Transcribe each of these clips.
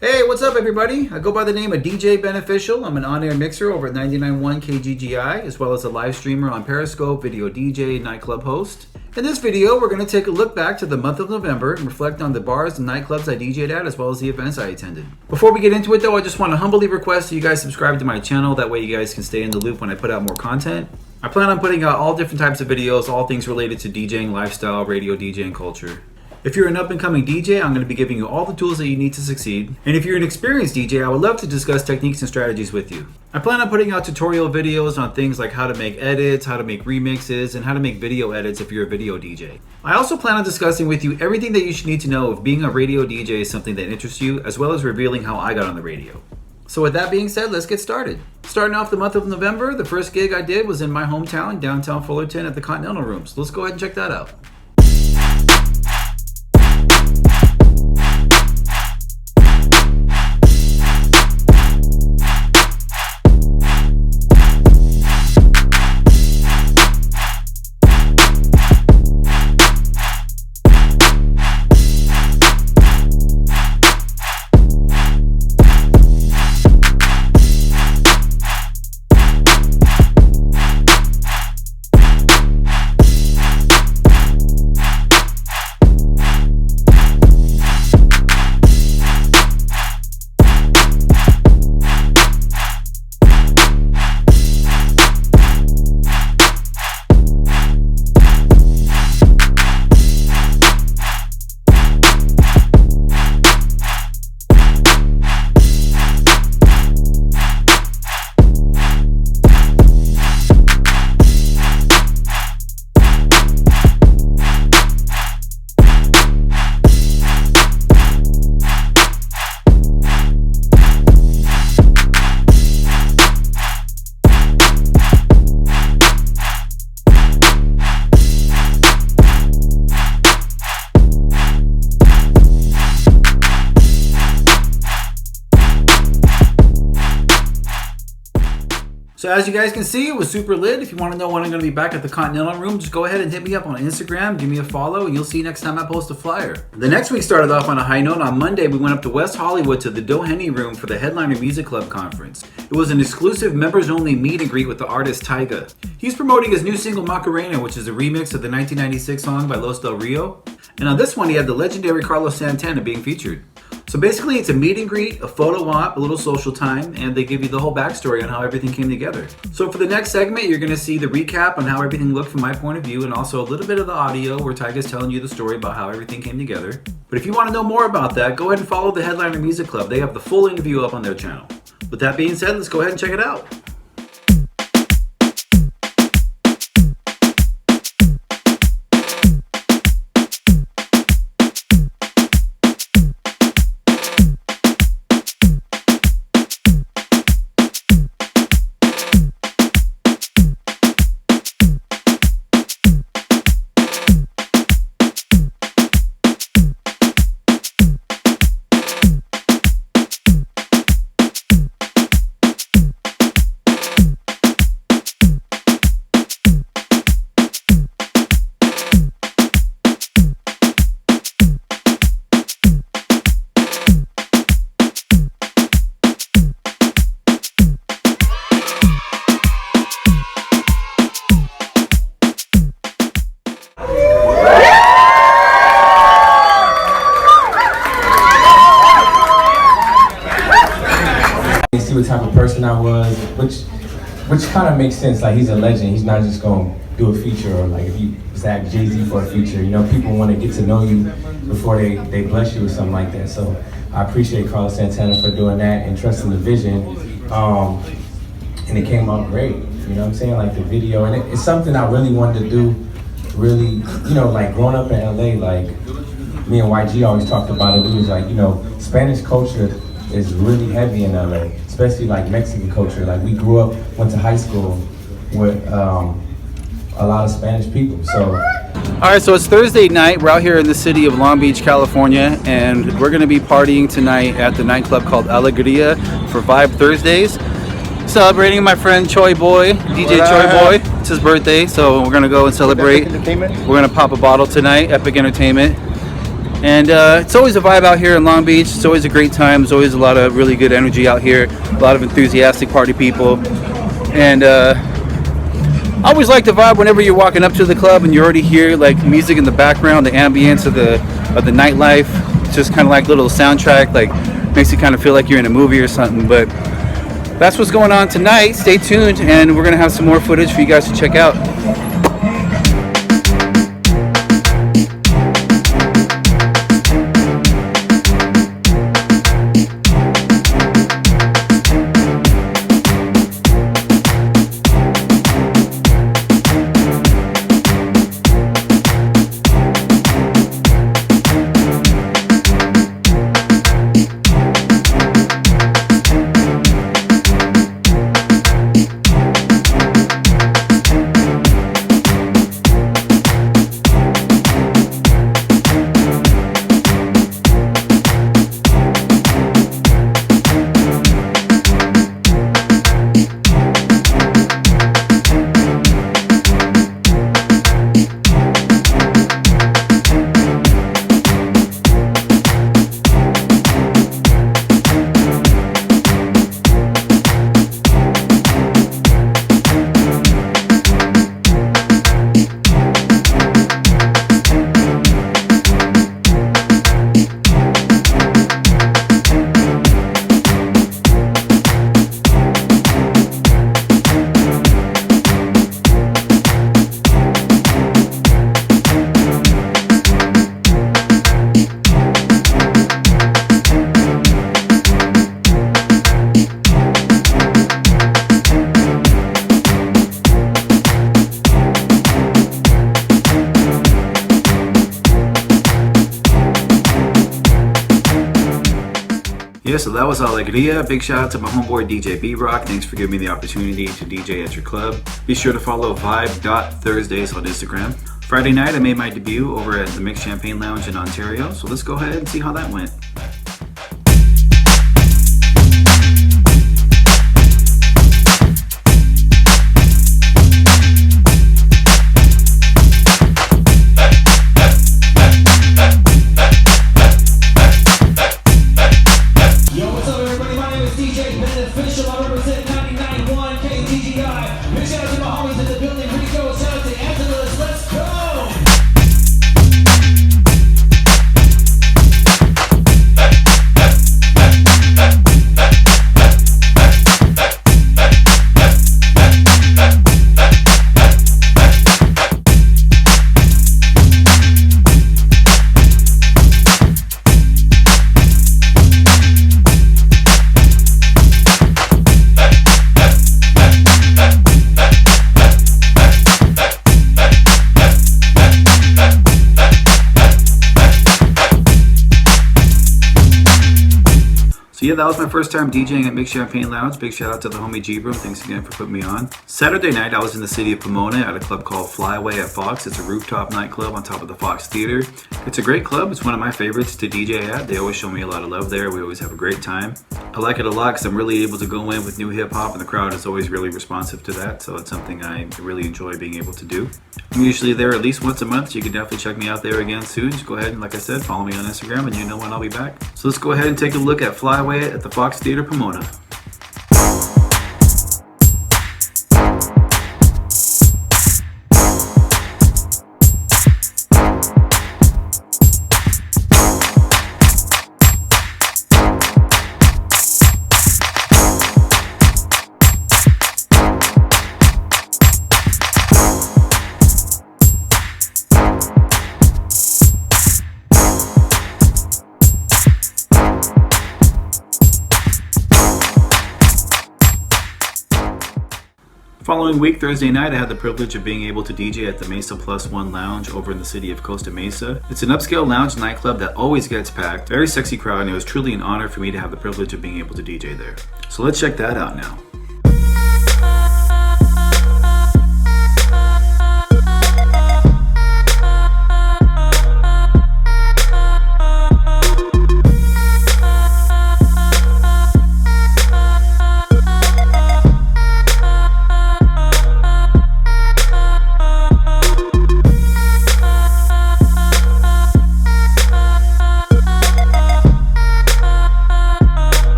Hey, what's up, everybody? I go by the name of DJ Beneficial. I'm an on-air mixer over at 99.1 KGGI, as well as a live streamer on Periscope, video DJ, nightclub host. In this video, we're going to take a look back to the month of November and reflect on the bars and nightclubs I DJ'd at, as well as the events I attended. Before we get into it, though, I just want to humbly request that you guys subscribe to my channel. That way you guys can stay in the loop when I put out more content. I plan on putting out all different types of videos, all things related to DJing, lifestyle, radio DJing culture. If you're an up-and-coming DJ, I'm going to be giving you all the tools that you need to succeed. And if you're an experienced DJ, I would love to discuss techniques and strategies with you. I plan on putting out tutorial videos on things like how to make edits, how to make remixes, and how to make video edits if you're a video DJ. I also plan on discussing with you everything that you should need to know if being a radio DJ is something that interests you, as well as revealing how I got on the radio. So with that being said, let's get started. Starting off the month of November, the first gig I did was in my hometown, downtown Fullerton at the Continental Rooms. Let's go ahead and check that out. So as you guys can see, it was super lit. If you want to know when I'm going to be back at the Continental Room, just go ahead and hit me up on Instagram, give me a follow, and you'll see next time I post a flyer. The next week started off on a high note. On Monday, we went up to West Hollywood to the Doheny Room for the Headliner Music Club conference. It was an exclusive members-only meet and greet with the artist Tyga. He's promoting his new single Macarena, which is a remix of the 1996 song by Los Del Rio. And on this one, he had the legendary Carlos Santana being featured. So basically, it's a meet and greet, a photo op, a little social time, and they give you the whole backstory on how everything came together. So for the next segment, you're going to see the recap on how everything looked from my point of view, and also a little bit of the audio where Tyga's telling you the story about how everything came together. But if you want to know more about that, go ahead and follow the Headliner Music Club. They have the full interview up on their channel. With that being said, let's go ahead and check it out. See what type of person I was, which kind of makes sense. Like, he's a legend. He's not just gonna do a feature, or like if you ask Jay-Z for a feature. You know, people want to get to know you before they bless you with something like that. So I appreciate Carlos Santana for doing that and trusting the vision. And it came out great. You know what I'm saying? Like the video, and it's something I really wanted to do. Really, you know, like growing up in LA, like me and YG always talked about it. We was like, you know, Spanish culture is really heavy in LA, especially like Mexican culture. Like we grew up, went to high school with a lot of Spanish people. So All right, so it's Thursday night. We're out here in the city of Long Beach, California, and we're going to be partying tonight at the nightclub called Alegria for Vibe Thursdays. Celebrating my friend Choi Boy, DJ Choi Boy. It's his birthday, so we're going to go and celebrate. We're going to pop a bottle tonight, Epic Entertainment. And it's always a vibe out here in Long Beach. It's always a great time. There's always a lot of really good energy out here. A lot of enthusiastic party people. And I always like the vibe whenever you're walking up to the club and you already hear like music in the background, the ambience of the nightlife. It's just kind of like a little soundtrack, like makes you kind of feel like you're in a movie or something. But that's what's going on tonight. Stay tuned, and we're gonna have some more footage for you guys to check out. Yeah, so that was Alegria. Big shout out to my homeboy DJ B-Rock. Thanks for giving me the opportunity to DJ at your club. Be sure to follow vibe.thursdays on Instagram. Friday night, I made my debut over at the Mixed Champagne Lounge in Ontario. So let's go ahead and see how that went. Beneficial, I represent 99.1 KGGI. Big shout out to my homies in the building. Rico, shout out to Angeles. Let's go! So yeah, that was my first time DJing at Mixed Champagne Lounge. Big shout out to the homie G-Bro. Thanks again for putting me on. Saturday night, I was in the city of Pomona at a club called Flyway At Fox. It's a rooftop nightclub on top of the Fox Theater. It's a great club. It's one of my favorites to DJ at. They always show me a lot of love there. We always have a great time. I like it a lot because I'm really able to go in with new hip hop, and the crowd is always really responsive to that. So it's something I really enjoy being able to do. I'm usually there at least once a month. So you can definitely check me out there again soon. Just go ahead and, like I said, follow me on Instagram and you know when I'll be back. So let's go ahead and take a look at Flyway at the Fox Theater, Pomona. Following week, Thursday night, I had the privilege of being able to DJ at the Mesa Plus One Lounge over in the city of Costa Mesa. It's an upscale lounge nightclub that always gets packed, very sexy crowd, and it was truly an honor for me to have the privilege of being able to DJ there. So let's check that out now.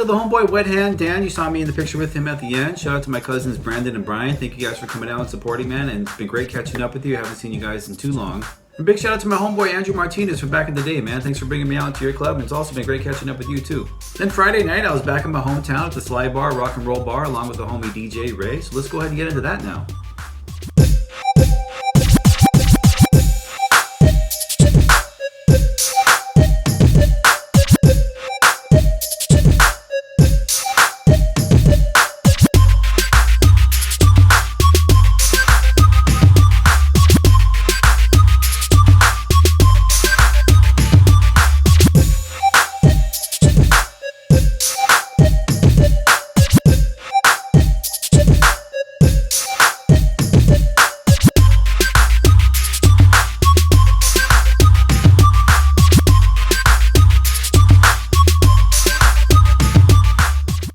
to the homeboy Wet Hand Dan. You saw me in the picture with him at the end. Shout out to my cousins Brandon and Brian. Thank you guys for coming out and supporting, man. And it's been great catching up with you. I haven't seen you guys in too long. And big shout out to my homeboy Andrew Martinez from back in the day, man. Thanks for bringing me out to your club. And it's also been great catching up with you too. Then Friday night, I was back in my hometown at the Sly Bar, Rock and Roll Bar, along with the homie DJ Ray. So let's go ahead and get into that now.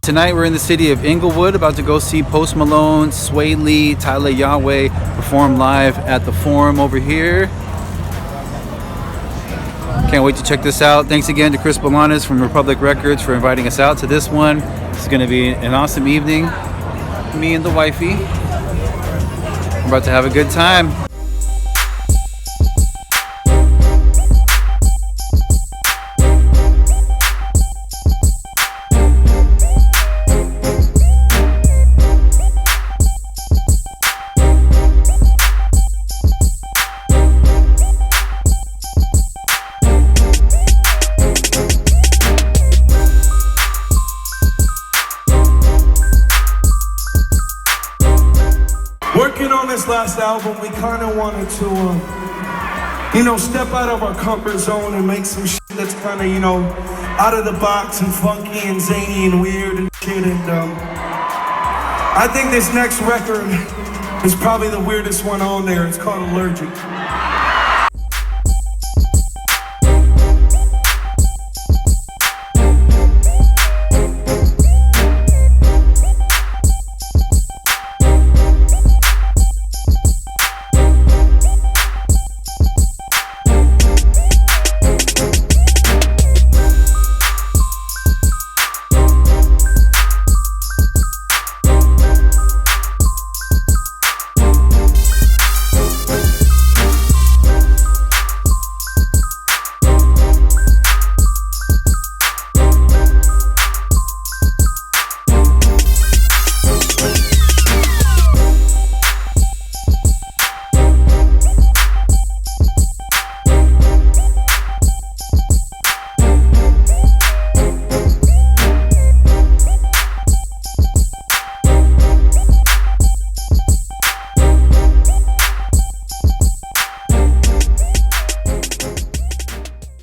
Tonight we're in the city of Inglewood, about to go see Post Malone, Sway Lee, Tyler Yahweh perform live at the Forum over here. Can't wait to check this out. Thanks again to Chris Bolanes from Republic Records for inviting us out to this one. It's going to be an awesome evening. Me and the wifey. We're about to have a good time. Working on this last album, we kind of wanted to, step out of our comfort zone and make some shit that's kind of, out of the box and funky and zany and weird and shit. And I think this next record is probably the weirdest one on there. It's called Allergic.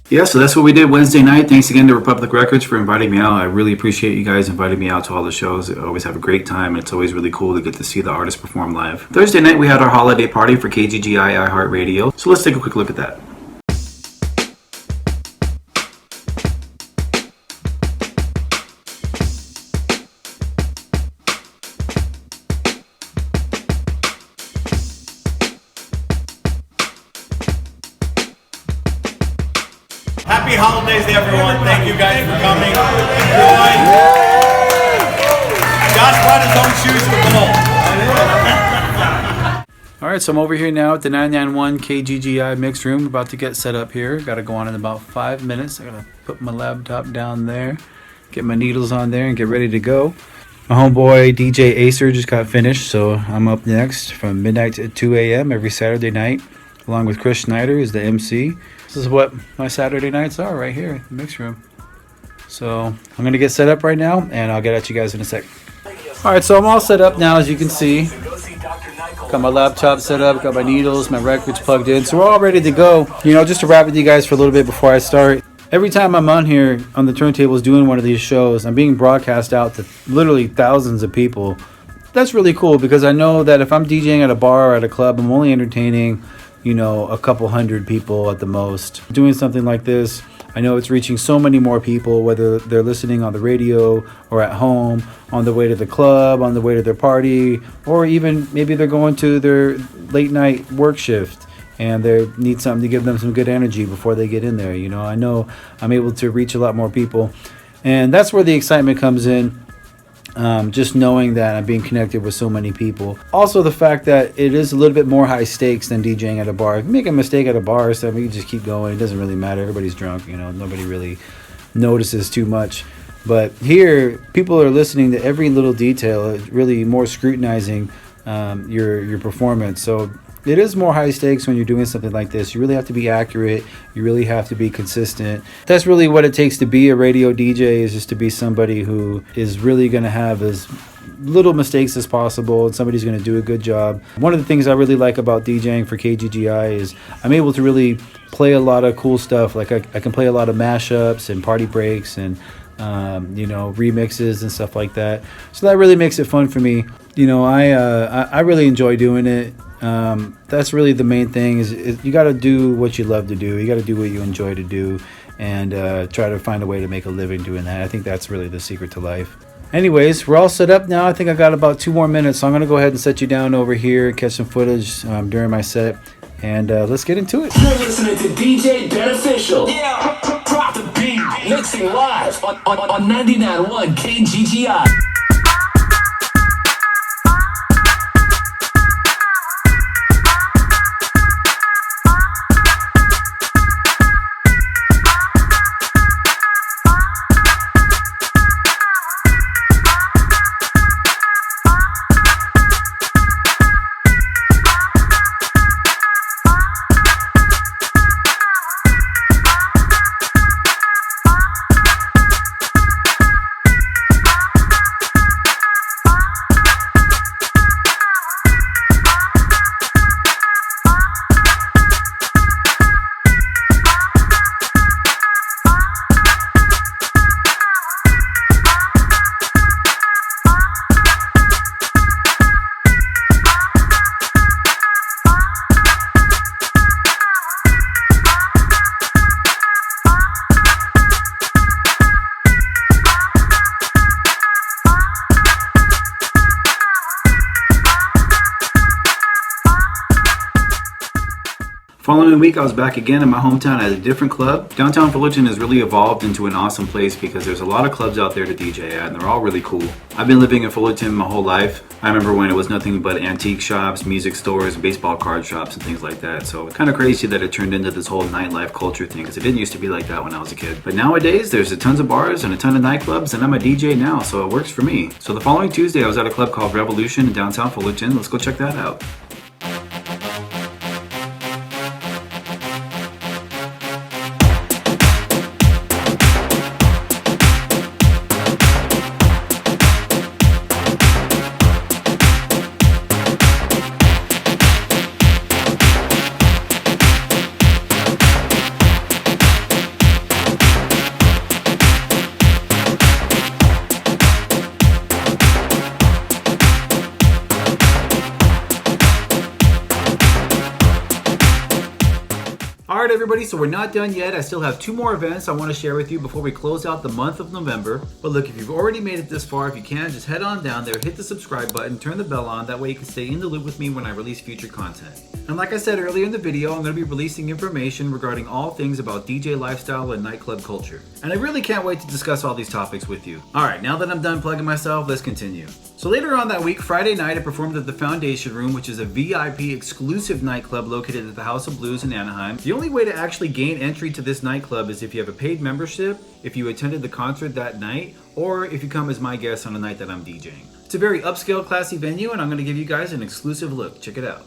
Yeah, so that's what we did Wednesday night. Thanks again to Republic Records for inviting me out. I really appreciate you guys inviting me out to all the shows. I always have a great time, and it's always really cool to get to see the artists perform live. Thursday night, we had our holiday party for KGGI iHeartRadio. So let's take a quick look at that. Happy holidays to everyone. Thank you guys for coming. Enjoy. Josh brought his own shoes for Cole. All right, so I'm over here now at the 991 KGGI Mixroom, about to get set up here. Got to go on in about 5 minutes. I got to put my laptop down there, get my needles on there, and get ready to go. My homeboy DJ Acer just got finished, so I'm up next from midnight to 2 a.m. every Saturday night, along with Chris Schneider as the MC. This is what my Saturday nights are right here in the mix room. So I'm going to get set up right now, and I'll get at you guys in a sec. All right, so I'm all set up now, as you can see. Got my laptop set up, got my needles, my records plugged in. So we're all ready to go. Just to wrap with you guys for a little bit before I start. Every time I'm on here on the turntables doing one of these shows, I'm being broadcast out to literally thousands of people. That's really cool, because I know that if I'm DJing at a bar or at a club, I'm only entertaining a couple hundred people at the most. Doing something like this, I know it's reaching so many more people, whether they're listening on the radio or at home, on the way to the club, on the way to their party, or even maybe they're going to their late night work shift and they need something to give them some good energy before they get in there. I know I'm able to reach a lot more people. And that's where the excitement comes in. Just knowing that I'm being connected with so many people. Also, the fact that it is a little bit more high stakes than DJing at a bar. If you make a mistake at a bar, so we can just keep going. It doesn't really matter. Everybody's drunk, nobody really notices too much. But here, people are listening to every little detail, really more scrutinizing your performance. So it is more high stakes when you're doing something like this. You really have to be accurate. You really have to be consistent. That's really what it takes to be a radio DJ, is just to be somebody who is really going to have as little mistakes as possible, and somebody's going to do a good job. One of the things I really like about DJing for KGGI is I'm able to really play a lot of cool stuff. Like I can play a lot of mashups and party breaks and remixes and stuff like that. So that really makes it fun for me. I really enjoy doing it. That's really the main thing is you got to do what you love to do. You got to do what you enjoy to do, and try to find a way to make a living doing that. I think that's really the secret to life. Anyways, we're all set up now. I think I got about 2 more minutes, so I'm going to go ahead and set you down over here, catch some footage during my set, and let's get into it. You're listening to DJ Beneficial. Yeah, drop the beat. Mixing live on 99.1 KGGI. Following week, I was back again in my hometown at a different club. Downtown Fullerton has really evolved into an awesome place because there's a lot of clubs out there to DJ at, and they're all really cool. I've been living in Fullerton my whole life. I remember when it was nothing but antique shops, music stores, baseball card shops, and things like that. So it's kind of crazy that it turned into this whole nightlife culture thing, because it didn't used to be like that when I was a kid. But nowadays, there's a tons of bars and a ton of nightclubs, and I'm a DJ now, so it works for me. So the following Tuesday, I was at a club called Revolution in downtown Fullerton. Let's go check that out. Alright everybody, so we're not done yet. I still have 2 more events I want to share with you before we close out the month of November. But look, if you've already made it this far, if you can, just head on down there, hit the subscribe button, turn the bell on, that way you can stay in the loop with me when I release future content. And like I said earlier in the video, I'm going to be releasing information regarding all things about DJ lifestyle and nightclub culture. And I really can't wait to discuss all these topics with you. Alright, now that I'm done plugging myself, let's continue. So later on that week, Friday night, I performed at the Foundation Room, which is a VIP exclusive nightclub located at the House of Blues in Anaheim. The only way to actually gain entry to this nightclub is if you have a paid membership, if you attended the concert that night, or if you come as my guest on the night that I'm DJing. It's a very upscale, classy venue, and I'm going to give you guys an exclusive look. Check it out.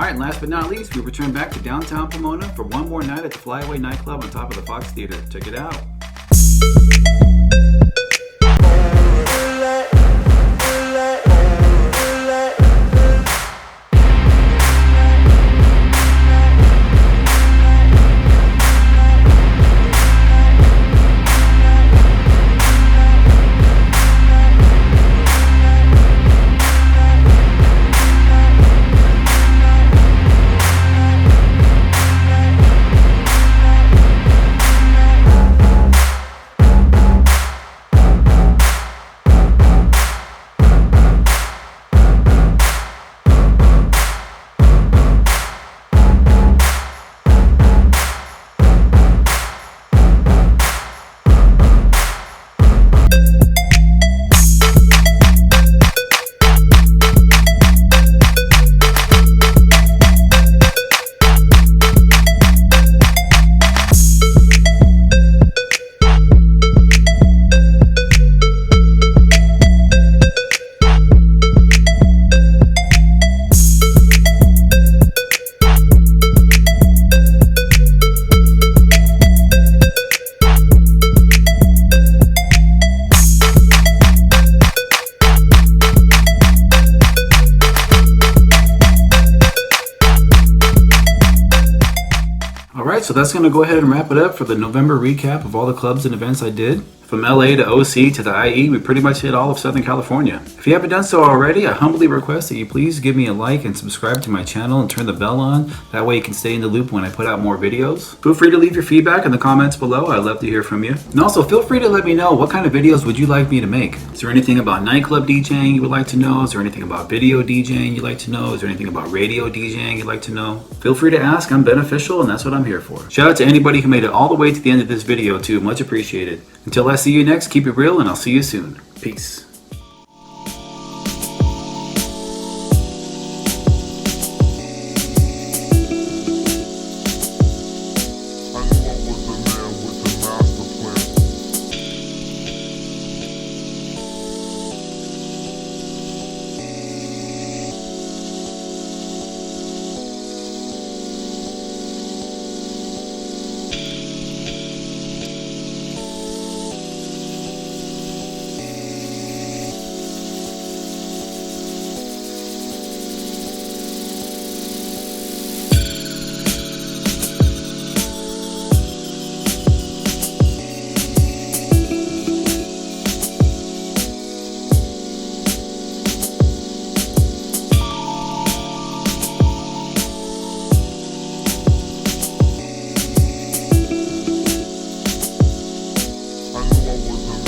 Alright, and last but not least, we return back to downtown Pomona for one more night at the Flyway Nightclub on top of the Fox Theater. Check it out. Alright, so that's going to go ahead and wrap it up for the November recap of all the clubs and events I did. From LA to OC to the IE, we pretty much hit all of Southern California. If you haven't done so already, I humbly request that you please give me a like and subscribe to my channel and turn the bell on. That way you can stay in the loop when I put out more videos. Feel free to leave your feedback in the comments below. I'd love to hear from you. And also feel free to let me know what kind of videos would you like me to make. Is there anything about nightclub DJing you would like to know? Is there anything about video DJing you'd like to know? Is there anything about radio DJing you'd like to know? Feel free to ask. I'm beneficial and that's what I'm here for. Shout out to anybody who made it all the way to the end of this video too. Much appreciated. Until I see you next, keep it real and I'll see you soon. Peace. I was a